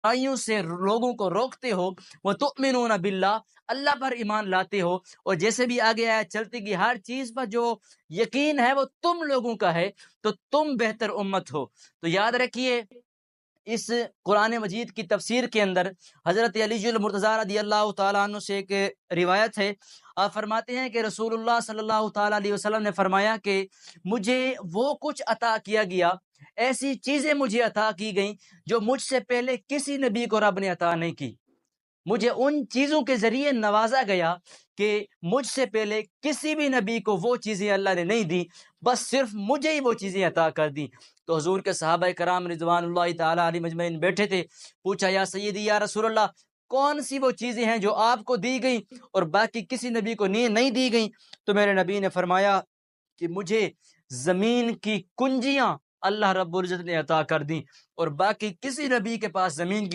برائیوں سے لوگوں کو روکتے ہو، وَتُؤْمِنُونَ بِاللَّهِ، اللہ پر ایمان لاتے ہو، اور جیسے بھی آگے آیا چلتی کہ ہر چیز پر جو یقین ہے وہ تم لوگوں کا ہے، تو تم بہتر امت ہو۔ تو یاد رکھیے اس قرآن مجید کی تفسیر کے اندر حضرت علی المرتضیٰ رضی اللہ تعالیٰ عنہ سے ایک روایت ہے، آپ فرماتے ہیں کہ رسول اللہ صلی اللہ تعالیٰ علیہ وسلم نے فرمایا کہ مجھے وہ کچھ عطا کیا گیا، ایسی چیزیں مجھے عطا کی گئیں جو مجھ سے پہلے کسی نبی کو رب نے عطا نہیں کی۔ مجھے ان چیزوں کے ذریعے نوازا گیا کہ مجھ سے پہلے کسی بھی نبی کو وہ چیزیں اللہ نے نہیں دی، بس صرف مجھے ہی وہ چیزیں عطا کر دی۔ تو حضور کے صحابہ کرام رضوان اللہ تعالیٰ علیہ مجمعین بیٹھے تھے، پوچھا یا سیدی یا رسول اللہ، کون سی وہ چیزیں ہیں جو آپ کو دی گئیں اور باقی کسی نبی کو نہیں دی گئیں؟ تو میرے نبی نے فرمایا کہ مجھے زمین کی کنجیاں اللہ رب العزت نے عطا کر دیں، اور باقی کسی نبی کے پاس زمین کی